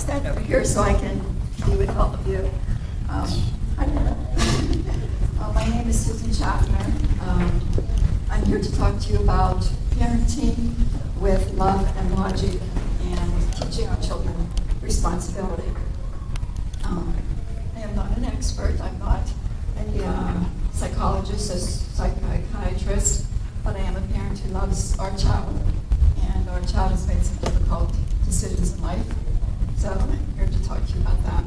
stand over here so I can be with all of you. Hi there. My name is Susan Schaffner. I'm here to talk to you about parenting with love and logic and teaching our children responsibility. I am not an expert. I'm not a psychologist or psychiatrist, but I am a parent who loves our child, and our child has made some difficult decisions in life. So I'm here to talk to you about that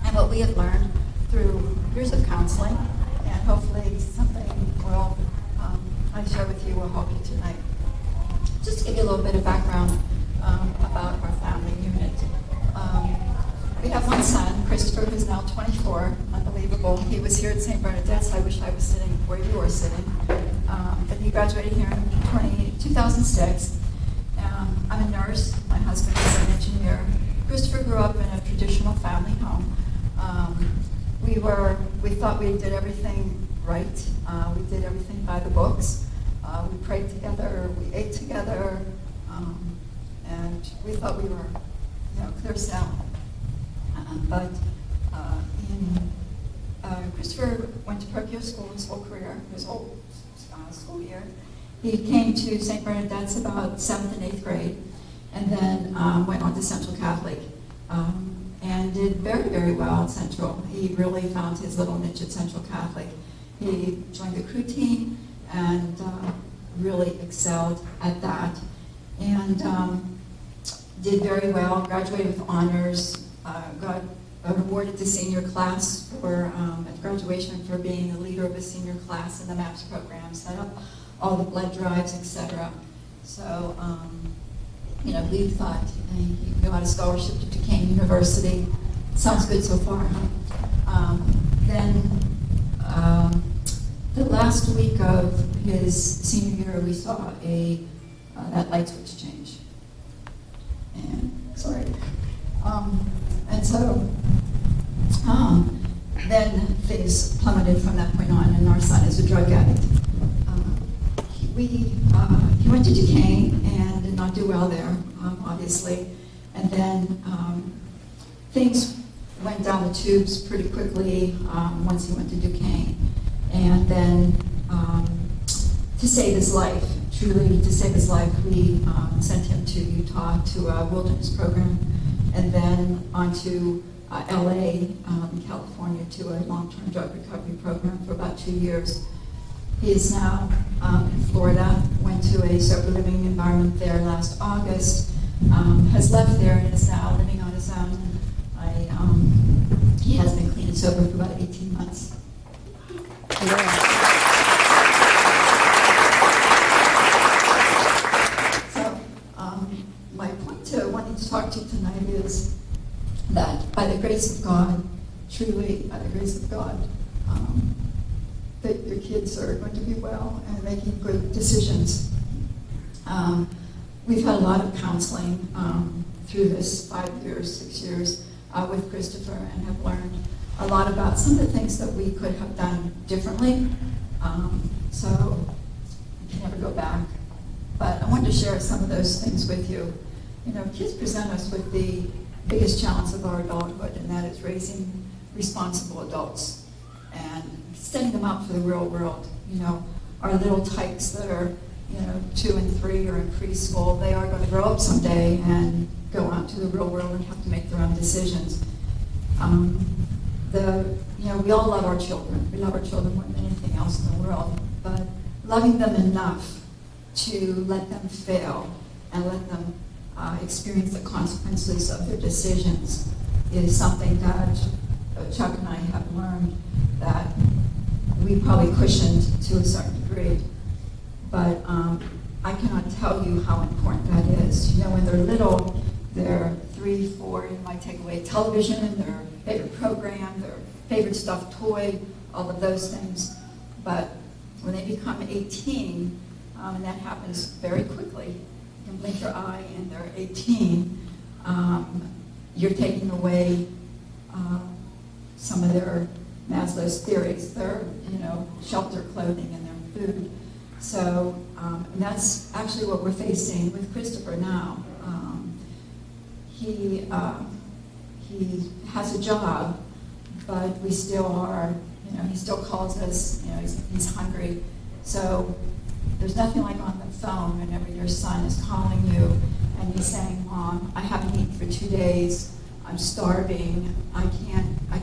and what we have learned through years of counseling, and hopefully something I share with you will help you tonight. Just to give you a little bit of background about our family unit. We have one son, Christopher, who's now 24. Unbelievable. He was here at St. Bernadette's. I wish I was sitting where you were sitting. But he graduated here in 2006. I'm a nurse. My husband is an engineer. Christopher grew up in a traditional family home. We thought we did everything right. We did everything by the books. We prayed together. We ate together. And we thought we were, clear sailing. But Christopher went to parochial school his whole career, his whole school year. He came to St. Bernadette's about 7th and 8th grade, and then went on to Central Catholic, and did very, very well at Central. He really found his little niche at Central Catholic. He joined the crew team and really excelled at that, and did very well, graduated with honors, got awarded to senior class for at graduation for being the leader of a senior class in the MAPS program, set up all the blood drives, etc. So, we thought he got a scholarship to Duquesne University. Sounds good so far, huh? Then the last week of his senior year, we saw that light switch change. And sorry. And so then things plummeted from that point on, and our son is a drug addict. He went to Duquesne and did not do well there, obviously. And then things went down the tubes pretty quickly once he went to Duquesne. And then to save his life, truly to save his life, we sent him to Utah to a wilderness program, and then on to LA, California, to a long-term drug recovery program for about 2 years. He is now in Florida, went to a sober living environment there last August, has left there and is now living on his own. He has been clean and sober for about 18 months. So, my point to wanting to talk to you tonight is that by the grace of God, truly by the grace of God, that your kids are going to be well and making good decisions. We've had a lot of counseling through this 5 years, 6 years with Christopher, and have learned a lot about some of the things that we could have done differently. So we can never go back. But I wanted to share some of those things with you. Kids present us with the biggest challenge of our adulthood, and that is raising responsible adults and setting them up for the real world. Our little tykes that are 2 and 3 or in preschool, they are going to grow up someday and go out to the real world and have to make their own decisions. We all love our children. We love our children more than anything else in the world, but loving them enough to let them fail and let them experience the consequences of their decisions is something that Chuck and I have learned that we probably cushioned to a certain degree. But I cannot tell you how important that is. When they're little, they're 3, 4, you might take away television, their favorite program, their favorite stuffed toy, all of those things. But when they become 18, and that happens very quickly, you can blink your eye and they're 18, you're taking away some of their Maslow's theories, their shelter, clothing, and their food. So and that's actually what we're facing with Christopher now. He he has a job, but we still are, he still calls us, he's hungry. So there's nothing like on the phone whenever your son is calling you and he's saying, Mom, I haven't eaten for 2 days, I'm starving, I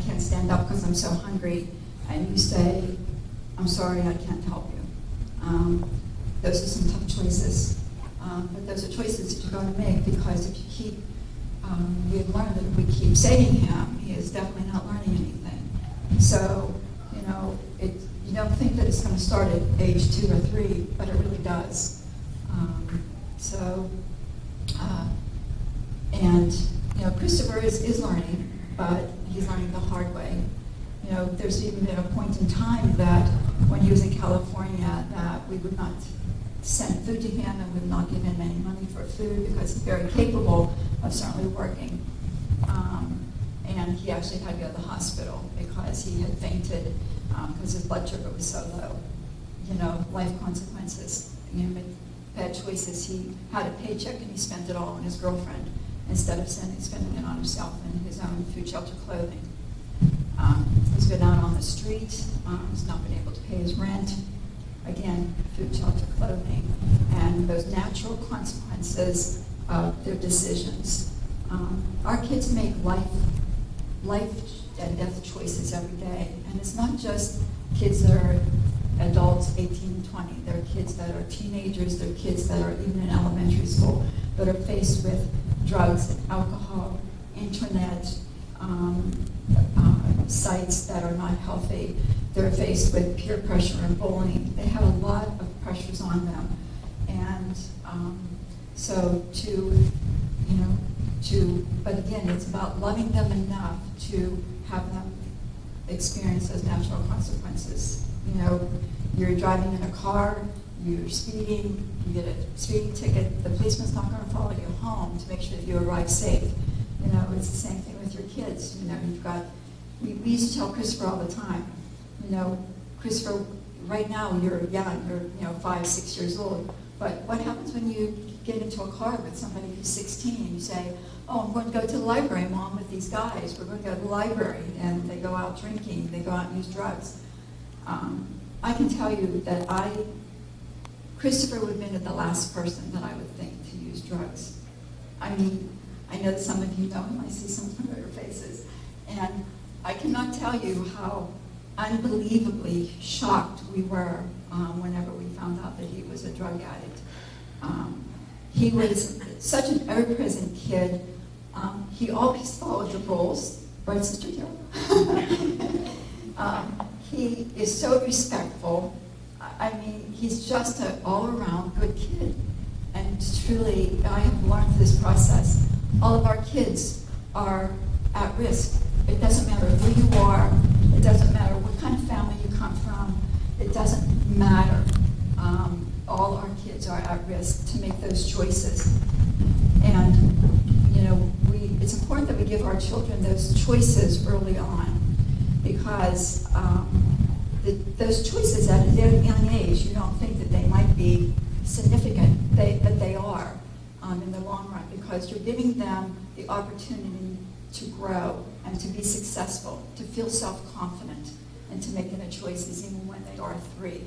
can't stand up because I'm so hungry. And you say, I'm sorry, I can't help you. Those are some tough choices. But those are choices that you're going to make, because if you keep, we've learned that if we keep saving him, he is definitely not learning anything. So, you don't think that it's going to start at age 2 or 3, but it really does. Christopher is learning, but he's learning the hard way. There's even been a point in time that when he was in California that we would not send food to him and would not give him any money for food, because he's very capable of certainly working. And he actually had to go to the hospital because he had fainted because his blood sugar was so low. Life consequences. Made bad choices. He had a paycheck and he spent it all on his girlfriend instead of spending it on himself and his own food, shelter, clothing. He's been out on the street. He's not been able to pay his rent. Again, food, shelter, clothing, and those natural consequences of their decisions. Our kids make life and death choices every day, and it's not just kids that are adults, 18 and 20. There are kids that are teenagers. There are kids that are even in elementary school that are faced with drugs and alcohol, internet, sites that are not healthy. They're faced with peer pressure and bullying. They have a lot of pressures on them. And but again, it's about loving them enough to have them experience those natural consequences. You're driving in a car, you're speeding, you get a speeding ticket, the policeman's not going to follow you home to make sure that you arrive safe. It's the same thing with your kids. We used to tell Christopher all the time, Christopher, right now you're young, you're 5, 6 years old, but what happens when you get into a car with somebody who's 16 and you say, oh, I'm going to go to the library, Mom, with these guys, we're going to go to the library, and they go out drinking, they go out and use drugs. I can tell you that Christopher would have been the last person that I would think to use drugs. I know that some of you know him, I see some familiar faces, and I cannot tell you how unbelievably shocked we were whenever we found out that he was a drug addict. He was such an ever-present kid. He always followed the rules, right, Sister Tara? He is so respectful. He's just an all-around good kid. And truly, I have learned this process. All of our kids are at risk. It doesn't matter who you are. It doesn't matter what kind of family you come from. It doesn't matter. All our kids are at risk to make those choices. And, it's important that we give our children those choices early on, because those choices at a very young age, you don't think that they might be significant, but they are in the long run, because you're giving them the opportunity to grow and to be successful, to feel self-confident, and to make the choices even when they are 3.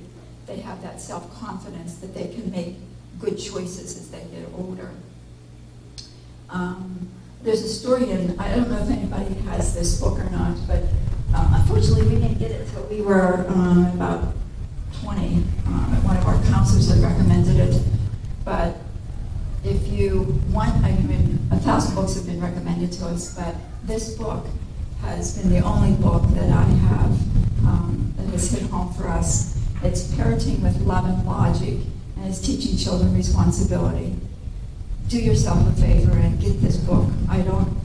They have that self-confidence that they can make good choices as they get older. There's a story, and I don't know if anybody has this book or not, but unfortunately we didn't get it until we were about 20. One of our counselors had recommended it. But if you want, 1,000 books have been recommended to us, but this book has been the only book that I have that has hit home for us. It's Parenting with Love and Logic, and it's teaching children responsibility. Do yourself a favor and get this book. I don't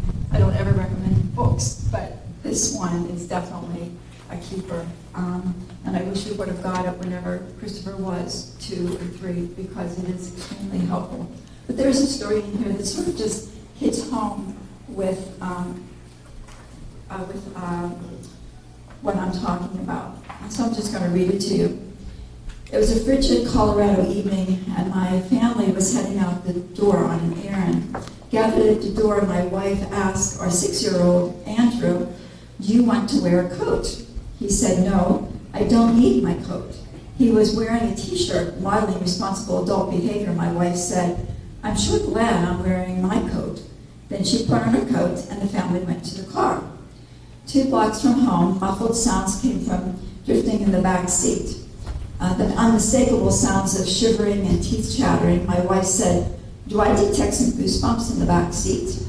ever recommend books, but this one is definitely a keeper. And I wish we would have got it whenever Christopher was 2 or 3, because it is extremely helpful. But there's a story in here that sort of just hits home with what I'm talking about. So I'm just going to read it to you. It was a frigid Colorado evening, and my family was heading out the door on an errand. Gathered at the door, my wife asked our 6-year-old Andrew, "Do you want to wear a coat?" He said, "No, I don't need my coat." He was wearing a t-shirt modeling responsible adult behavior. My wife said, "I'm sure glad I'm wearing my coat." Then she put on her coat and the family went to the car. 2 blocks from home, muffled sounds came from drifting in the back seat. The unmistakable sounds of shivering and teeth chattering. My wife said, "Do I detect some goosebumps in the back seat?"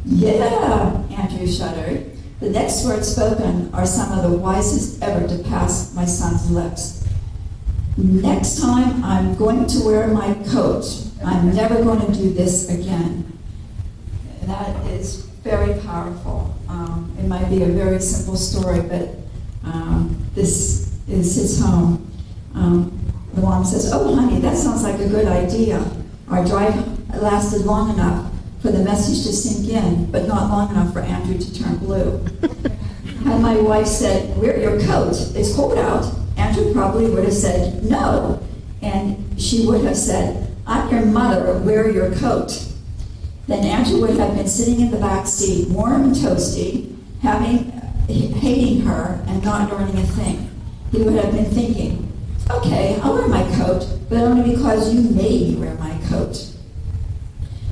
"Yeah," Andrew shuddered. The next words spoken are some of the wisest ever to pass my son's lips. "Next time I'm going to wear my coat. I'm never going to do this again." That is very powerful. It might be a very simple story, but this is his home. The mom says, "Oh, honey, that sounds like a good idea." Our drive lasted long enough for the message to sink in, but not long enough for Andrew to turn blue. Had my wife said, "Wear your coat, it's cold out," Andrew probably would have said, "No." And she would have said, "I'm your mother, wear your coat." Then Andrew would have been sitting in the back seat, warm and toasty, hating her and not learning a thing. He would have been thinking, "Okay, I'll wear my coat, but only because you made me wear my coat.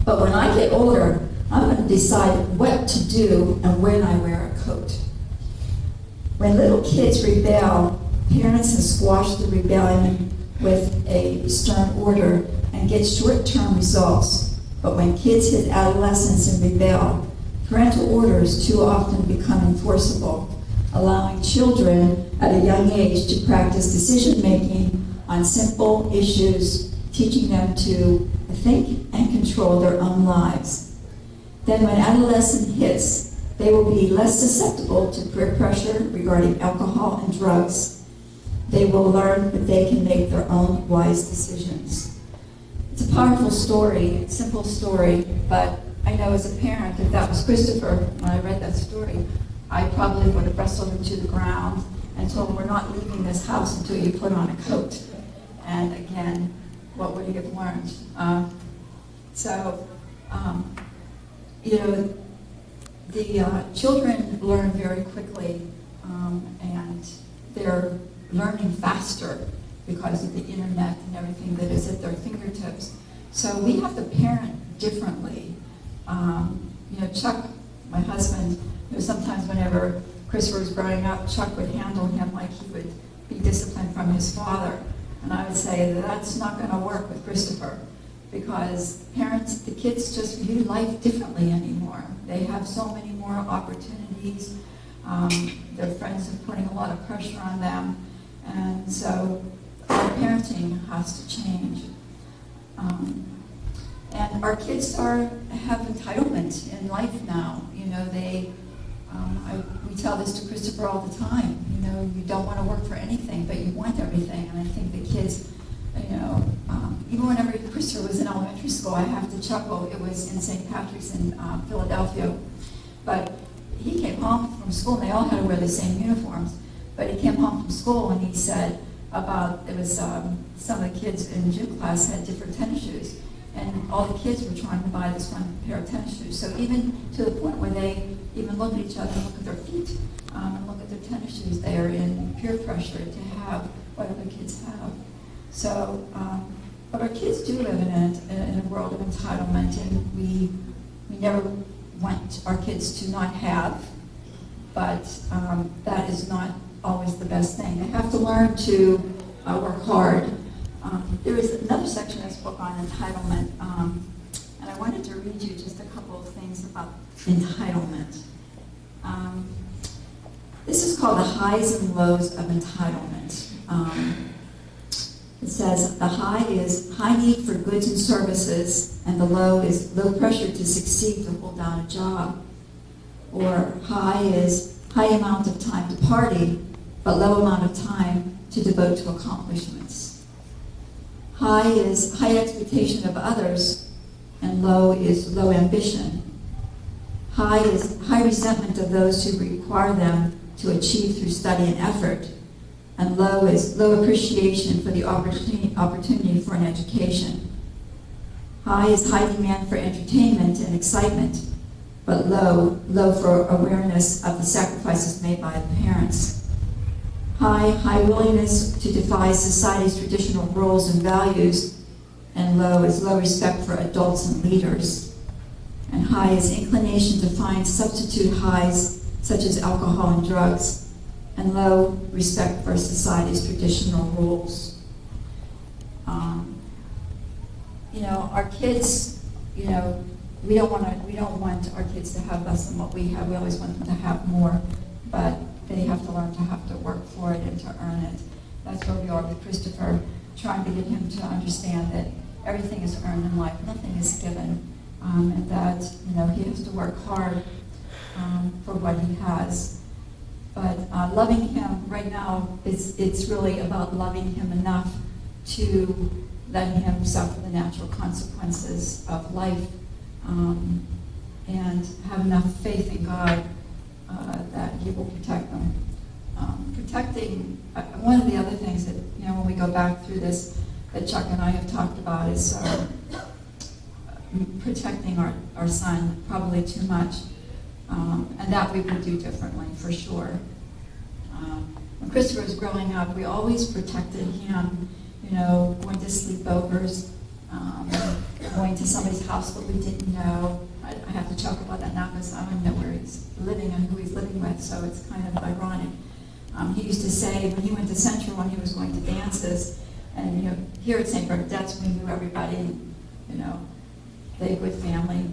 But when I get older, I'm going to decide what to do and when I wear a coat." When little kids rebel, parents can squash the rebellion with a stern order and get short-term results. But when kids hit adolescence and rebel, parental orders too often become enforceable, allowing children at a young age to practice decision-making on simple issues, teaching them to think and control their own lives. Then when adolescence hits, they will be less susceptible to peer pressure regarding alcohol and drugs. They will learn that they can make their own wise decisions. It's a powerful story, it's a simple story, but I know as a parent, if that was Christopher, when I read that story, I probably would have wrestled him to the ground and told him, "We're not leaving this house until you put on a coat." And again, what would he have learned? The children learn very quickly, and they're learning faster because of the internet and everything that is at their fingertips. So we have to parent differently. Chuck, my husband, sometimes whenever Christopher was growing up, Chuck would handle him like he would be disciplined from his father. And I would say that's not going to work with Christopher, because the kids just view life differently anymore. They have so many more opportunities. Their friends are putting a lot of pressure on them. And so our parenting has to change. And our kids have entitlement in life now. We tell this to Christopher all the time. You don't want to work for anything, but you want everything. And I think the kids, even whenever Christopher was in elementary school, I have to chuckle. It was in St. Patrick's in Philadelphia. But he came home from school, and they all had to wear the same uniforms. But he came home from school, and he said some of the kids in gym class had different tennis shoes. And all the kids were trying to buy this one pair of tennis shoes. So even to the point where they even look at each other and look at their feet and look at their tennis shoes, they are in peer pressure to have what other kids have. So, but our kids do live in a world of entitlement, and we never want our kids to not have, but that is not always the best thing. They have to learn to work hard. There is another section in this book on entitlement, and I wanted to read you just a couple of things about entitlement. This is called the highs and lows of entitlement. It says the high is high need for goods and services, and the low is low pressure to succeed to hold down a job. Or high is high amount of time to party, but low amount of time to devote to accomplishments. High is high expectation of others, and low is low ambition. High is high resentment of those who require them to achieve through study and effort, and low is low appreciation for the opportunity for an education. High is high demand for entertainment and excitement, but low for awareness of the sacrifices made by the parents. High willingness to defy society's traditional roles and values, and low is low respect for adults and leaders. And high is inclination to find substitute highs such as alcohol and drugs, and low respect for society's traditional rules. Our kids, we don't want our kids to have less than what we have. We always want them to have more, but they have to learn to have to work for it and to earn it. That's where we are with Christopher, trying to get him to understand that everything is earned in life, nothing is given, and that he has to work hard for what he has. But loving him right now, it's really about loving him enough to let him suffer the natural consequences of life, and have enough faith in God that He will protect them. Protecting, one of the other things that, when we go back through this, that Chuck and I have talked about is protecting our son, probably too much, and that we would do differently, for sure. When Christopher was growing up, we always protected him, going to sleepovers, going to somebody's house that we didn't know. I have to talk about that now because I don't know where he's living and who he's living with, so it's kind of ironic. He used to say when he went to Central, when he was going to dances, and here at St. Bernadette's we knew everybody, they had a good family,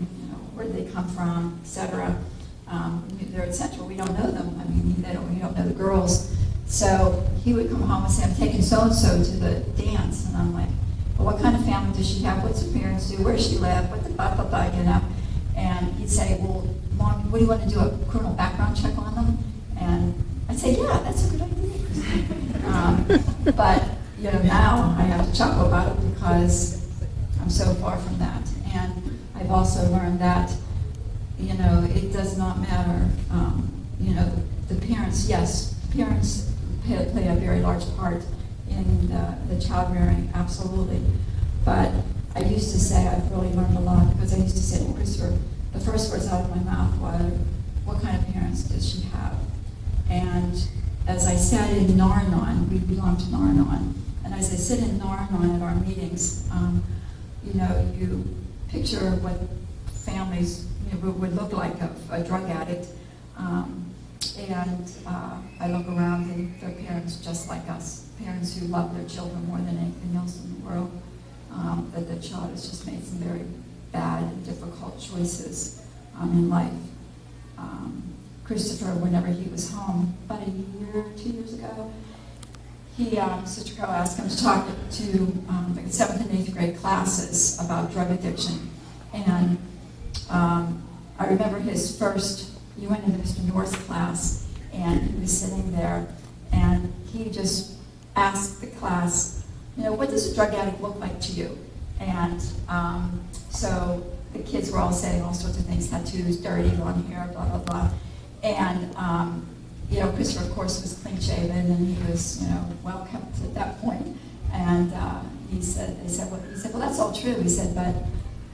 where did they come from, etc. They're at Central, we don't know them. We don't know the girls. So he would come home and say, I'm taking so-and-so to the dance. And I'm like, well, what kind of family does she have? What's her parents do? Where does she live? What the blah, blah, blah, And he'd say, well, Mom, what do you want to do, a criminal background check on them? And I'd say, yeah, that's a good idea. But, now I have to chuckle about it because I'm so far from that. And I've also learned that, it does not matter. The parents, yes, parents play a very large part in the child rearing, absolutely. But I used to say, I've really learned a lot, because I used to say to Christopher, the first words out of my mouth were, what kind of parents does she have? And as I said in Naranon, we belong to Naranon, and as I sit in Naranon at our meetings, you picture what families would look like of a drug addict, and I look around and they're parents just like us, parents who love their children more than anything else in the world, that the child has just made some very bad and difficult choices in life. Christopher, whenever he was home, about a year, 2 years ago, Sister Carol asked him to talk to the 7th and 8th grade classes about drug addiction. And I remember his first, he went into Mr. North's class, and he was sitting there, and he just asked the class, what does a drug addict look like to you? And so the kids were all saying all sorts of things, tattoos, dirty, long hair, blah, blah, blah. And, Christopher, of course, was clean-shaven, and he was, well kept at that point. And they said, well, that's all true. He said, but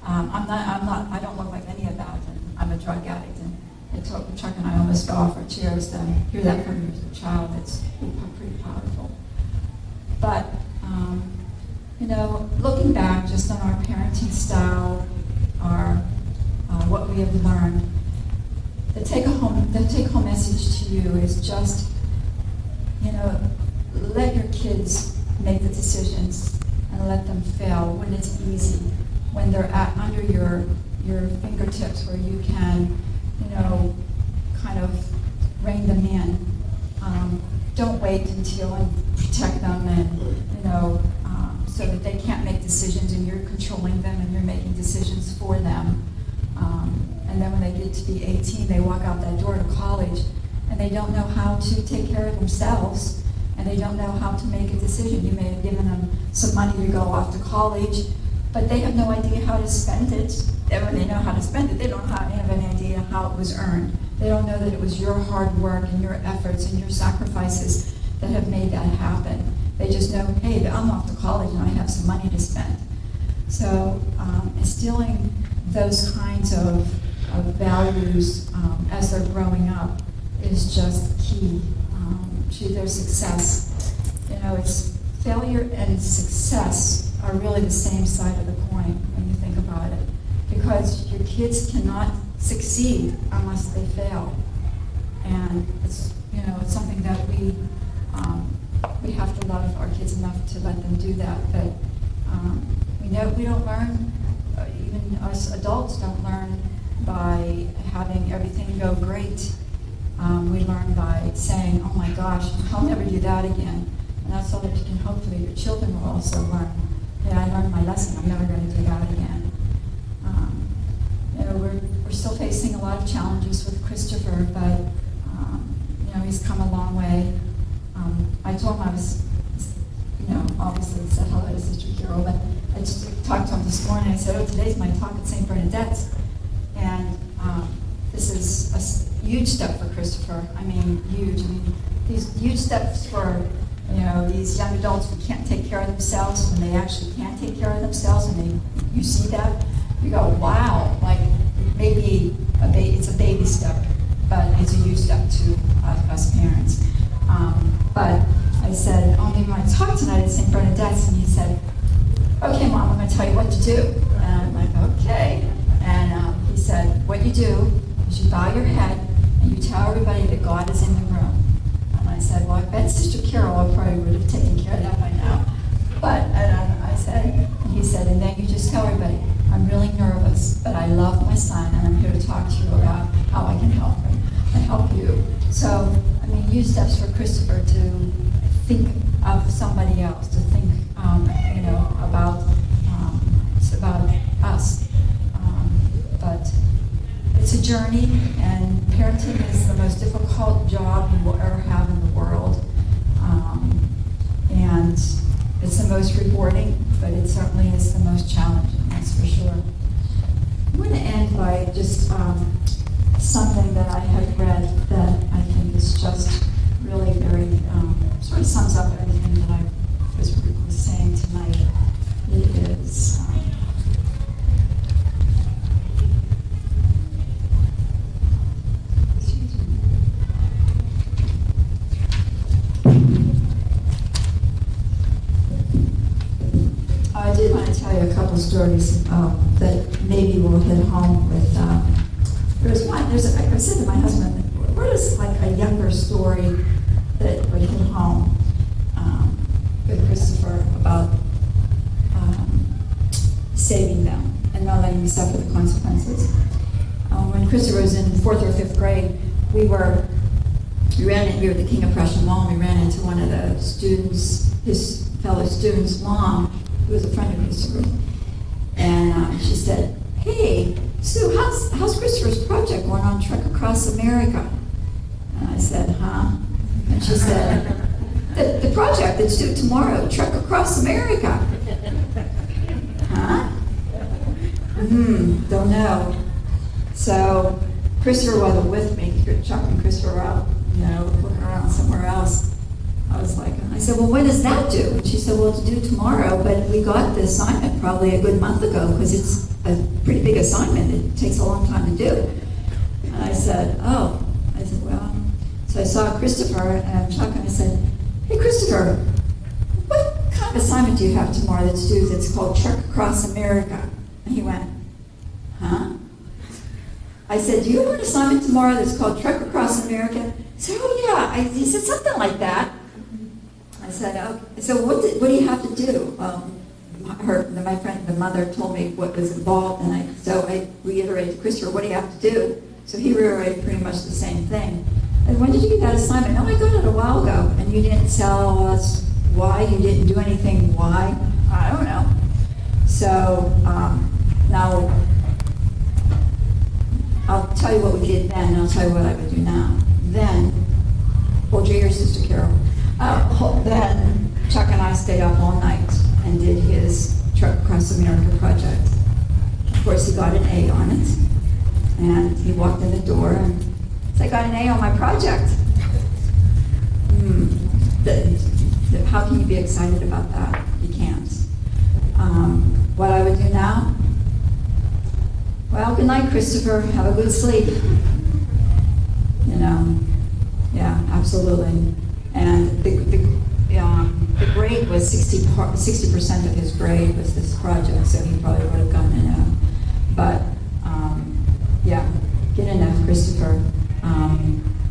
I don't look like any of that, and I'm a drug addict. And it took Chuck and I almost fell off our chairs to hear that from you as a child. It's pretty powerful. But, looking back just on our parenting style, what we have learned, the take-home message to you is just, let your kids make the decisions and let them fail when it's easy, when they're under your fingertips, where you can, kind of rein them in. Don't wait until and protect them, and so that they can't make decisions and you're controlling them and you're making decisions for them. And then when they get to be 18, they walk out that door to college and they don't know how to take care of themselves, and they don't know how to make a decision. You may have given them some money to go off to college, but they have no idea how to spend it. And when they know how to spend it, they don't have any idea how it was earned. They don't know that it was your hard work and your efforts and your sacrifices that have made that happen. They just know, hey, I'm off to college and I have some money to spend. So instilling those kinds of values as they're growing up is just key to their success. You know, it's failure and success are really the same side of the coin when you think about it, because your kids cannot succeed unless they fail. And it's, you know, it's something that we have to love our kids enough to let them do that. But we know we don't learn, even us adults don't learn by having everything go great. We learn by saying, oh my gosh, I'll never do that again. And that's so that you can, hopefully your children will also learn, yeah, I learned my lesson, I'm never going to do that again. You know, we're still facing a lot of challenges with Christopher, but you know, he's come a long way. I told him I was, you know, obviously said hello to Sister Carol, but I just talked to him this morning. I said, oh, today's my talk at St. Bernadette's. And this is a huge step for Christopher. I mean, huge. I mean, these huge steps for, you know, these young adults who can't take care of themselves, when they actually can take care of themselves, and you see that, you go, wow, like maybe it's a baby step, but it's a huge step to us parents. But I said, oh, maybe I want to talk tonight at St. Bernadette's, and he said, okay, Mom, I'm going to tell you what to do. And I'm like, okay. And he said, what you do is you bow your head and you tell everybody that God is in the room. And I said, well, I bet Sister Carol probably would have taken care of that by now. But I said, and he said, and then you just tell everybody, I'm really nervous, but I love my son, and I'm here to talk to you about how I can help him and help you. So, I mean, huge steps for Christopher to think of somebody else, to think, you know, about us. But it's a journey, and parenting is the most difficult job you will ever have in the world. And it's the most rewarding, but it certainly is the most challenging, that's for sure. I'm going to end by just something that I have read that I think is just really very, sort of sums up everything that I was saying tonight. It is, I did want to tell you a couple stories that maybe will hit home with. I said to my husband, what is like a younger story that would hit home with Christopher about saving them and not letting them suffer the consequences. When Christopher was in 4th or 5th grade, we were at the King of Prussia Mall, and we ran into one of the students, his fellow students' mom, who was a friend of Christopher's. And she said, hey, Sue, how's Christopher's project going on Trek Across America? And I said, huh? And she said, the project that's due tomorrow, Trek Across America. Huh? Don't know. So Christopher wasn't with me, chucking Christopher out, you know, looking around somewhere else. I said, well, when is that due? And she said, well, it's due tomorrow, but we got the assignment probably a good month ago because it's a pretty big assignment. It takes a long time to do. And I said, oh. I said, well. So I saw Christopher and Chuck, and I said, hey, Christopher, what kind of assignment do you have tomorrow that's due that's called Trek Across America? And he went, huh? I said, do you have an assignment tomorrow that's called Trek Across America? He said, oh, yeah. He said, something like that. I said, okay. So what do you have to do? My friend, the mother, told me what was involved, and so I reiterated to Christopher, what do you have to do? So he reiterated pretty much the same thing. And when did you get that assignment? Oh, I got it a while ago, and you didn't tell us why, you didn't do anything, why? I don't know. So now I'll tell you what we did then, and I'll tell you what I would do now. Then, hold your ears, Sister Carol. Then Chuck and I stayed up all night and did his Trek Across America project. Of course, he got an A on it, and he walked in the door and said, I got an A on my project. How can you be excited about that? You can't. what I would do now? Well, good night, Christopher. Have a good sleep. Yeah, absolutely. And the grade was 60% of his grade was this project, so he probably would have gotten an F. But yeah, get an F, Christopher.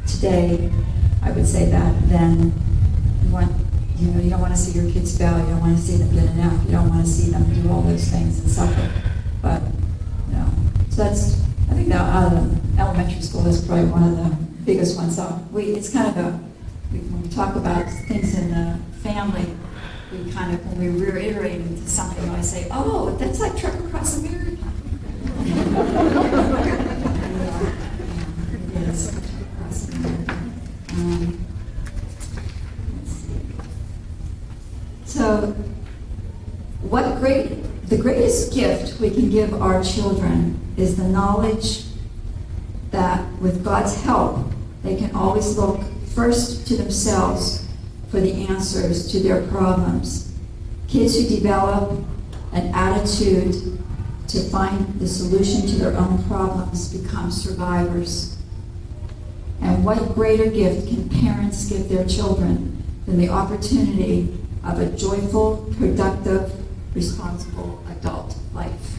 Today, I would say that then you don't want to see your kids fail. You don't want to see them get an F. You don't want to see them do all those things and suffer. But so I think that out of the elementary school, that's probably one of the biggest ones. So it's kind of when we talk about things in the family, we kind of, when we reiterate into something, I say, oh, that's like Trek Across America. It is Trek Across America. Let's see. So, the greatest gift we can give our children is the knowledge that with God's help, they can always look first to themselves for the answers to their problems. Kids who develop an attitude to find the solution to their own problems become survivors. And what greater gift can parents give their children than the opportunity of a joyful, productive, responsible adult life?